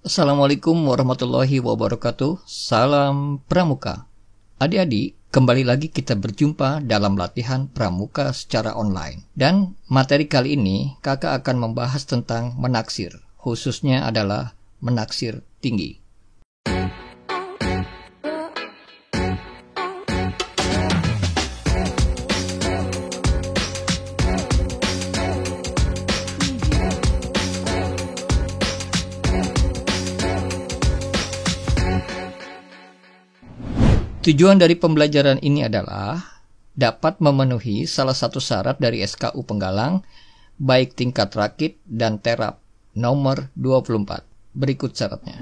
Assalamualaikum warahmatullahi wabarakatuh. Salam Pramuka. Adik-adik, kembali lagi kita berjumpa dalam latihan Pramuka secara online. Dan materi kali ini kakak akan membahas tentang menaksir. Khususnya adalah menaksir tinggi. Tujuan dari pembelajaran ini adalah dapat memenuhi salah satu syarat dari SKU Penggalang, baik tingkat rakit dan terap nomor 24. Berikut syaratnya.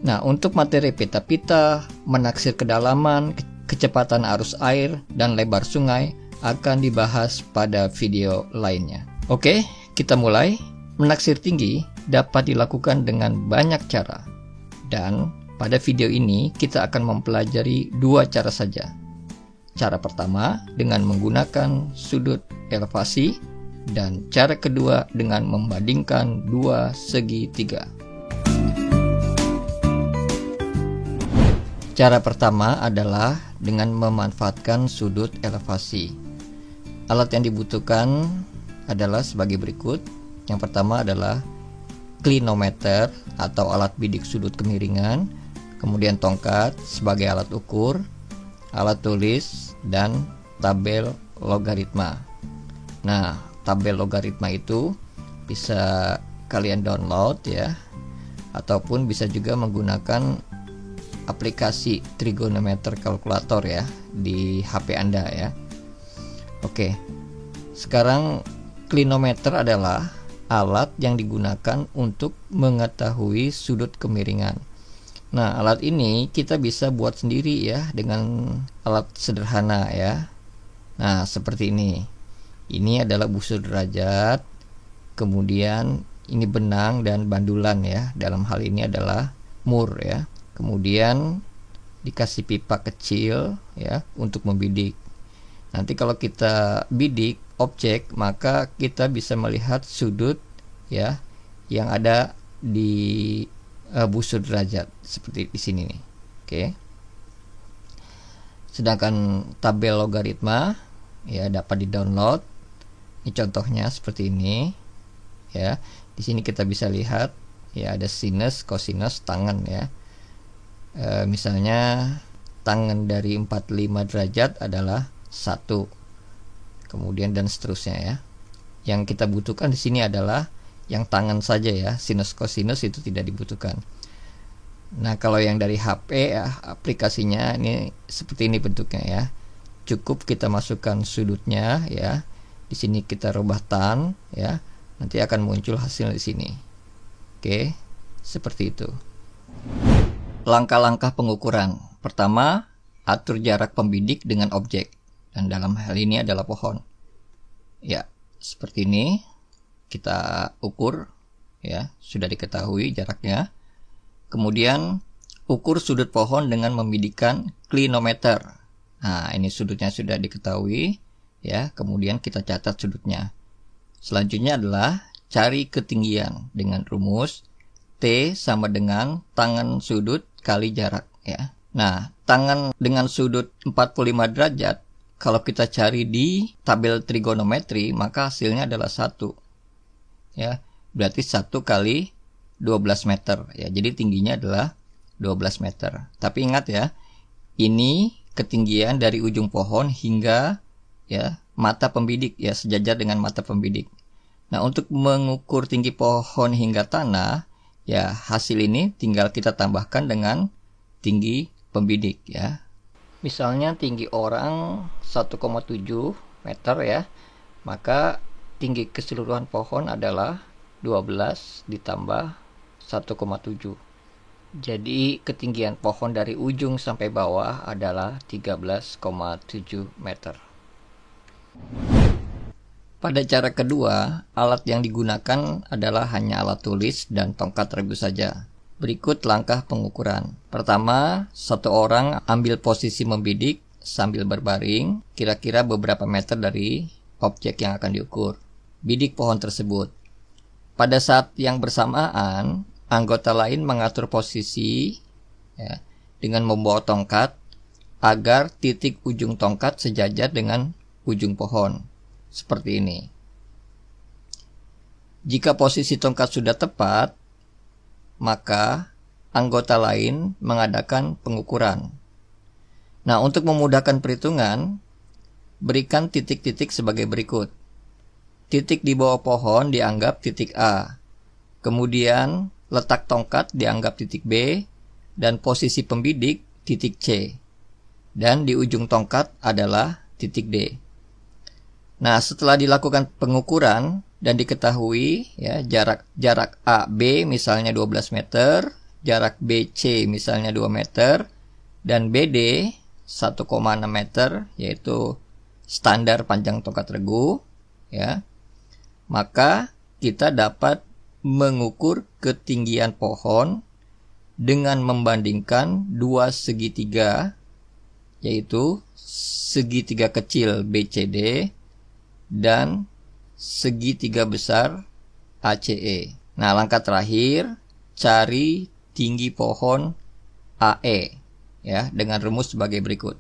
Nah, untuk materi pita-pita, menaksir kedalaman, kecepatan arus air, dan lebar sungai akan dibahas pada video lainnya. Oke, kita mulai. Menaksir tinggi dapat dilakukan dengan banyak cara. Dan pada video ini kita akan mempelajari dua cara saja. Cara pertama dengan menggunakan sudut elevasi dan cara kedua dengan membandingkan dua segitiga. Cara pertama adalah dengan memanfaatkan sudut elevasi. Alat yang dibutuhkan adalah sebagai berikut. Yang pertama adalah klinometer atau alat bidik sudut kemiringan, kemudian tongkat sebagai alat ukur, alat tulis, dan tabel logaritma. Nah, tabel logaritma itu bisa kalian download ya, ataupun bisa juga menggunakan aplikasi trigonometer kalkulator ya di HP Anda ya. Oke. Sekarang klinometer adalah alat yang digunakan untuk mengetahui sudut kemiringan. Nah, alat ini kita bisa buat sendiri ya dengan alat sederhana ya. Nah, seperti ini. Ini adalah busur derajat. Kemudian ini benang dan bandulan ya. Dalam hal ini adalah mur ya. Kemudian dikasih pipa kecil ya untuk membidik. Nanti kalau kita bidik objek, maka kita bisa melihat sudut ya yang ada di busur derajat seperti di sini nih. Oke. Sedangkan tabel logaritma ya dapat di-download. Ini contohnya seperti ini. Ya. Di sini kita bisa lihat ya ada sinus, kosinus, tangen ya. Misalnya tangen dari 45 derajat adalah 1, kemudian dan seterusnya ya. Yang kita butuhkan di sini adalah yang tangan saja ya, sinus kosinus itu tidak dibutuhkan. Nah, kalau yang dari HP ya, aplikasinya ini seperti ini bentuknya ya. Cukup kita masukkan sudutnya ya. Di sini kita rubah tan ya. Nanti akan muncul hasil di sini. Oke, seperti itu. Langkah-langkah pengukuran. Pertama, atur jarak pembidik dengan objek. Dan dalam hal ini adalah pohon. Ya, seperti ini. Kita ukur. Ya, sudah diketahui jaraknya. Kemudian, ukur sudut pohon dengan membidikkan klinometer. Nah, ini sudutnya sudah diketahui. Ya, kemudian kita catat sudutnya. Selanjutnya adalah cari ketinggian dengan rumus T sama dengan tangan sudut kali jarak. Ya. Nah, tangan dengan sudut 45 derajat. Kalau kita cari di tabel trigonometri, maka hasilnya adalah 1. Ya, berarti 1 kali 12 meter. Ya, jadi tingginya adalah 12 meter. Tapi ingat ya, ini ketinggian dari ujung pohon hingga ya mata pembidik ya, sejajar dengan mata pembidik. Nah, untuk mengukur tinggi pohon hingga tanah, ya hasil ini tinggal kita tambahkan dengan tinggi pembidik ya. Misalnya tinggi orang 1,7 meter ya, maka tinggi keseluruhan pohon adalah 12 ditambah 1,7. Jadi ketinggian pohon dari ujung sampai bawah adalah 13,7 meter. Pada cara kedua, alat yang digunakan adalah hanya alat tulis dan tongkat rebus saja. Berikut langkah pengukuran. Pertama, satu orang ambil posisi membidik sambil berbaring kira-kira beberapa meter dari objek yang akan diukur, bidik pohon tersebut. Pada saat yang bersamaan, anggota lain mengatur posisi ya, dengan membawa tongkat agar titik ujung tongkat sejajar dengan ujung pohon. Seperti ini. Jika posisi tongkat sudah tepat, maka anggota lain mengadakan pengukuran. Nah, untuk memudahkan perhitungan, berikan titik-titik sebagai berikut. Titik di bawah pohon dianggap titik A. Kemudian, letak tongkat dianggap titik B, dan posisi pembidik titik C. Dan di ujung tongkat adalah titik D. Nah, setelah dilakukan pengukuran dan diketahui ya jarak AB misalnya 12 meter, jarak BC misalnya 2 meter, dan BD 1,6 meter, yaitu standar panjang tongkat regu, ya. Maka kita dapat mengukur ketinggian pohon dengan membandingkan dua segitiga, yaitu segitiga kecil BCD dan segitiga besar ACE. Nah, langkah terakhir, cari tinggi pohon AE ya dengan rumus sebagai berikut.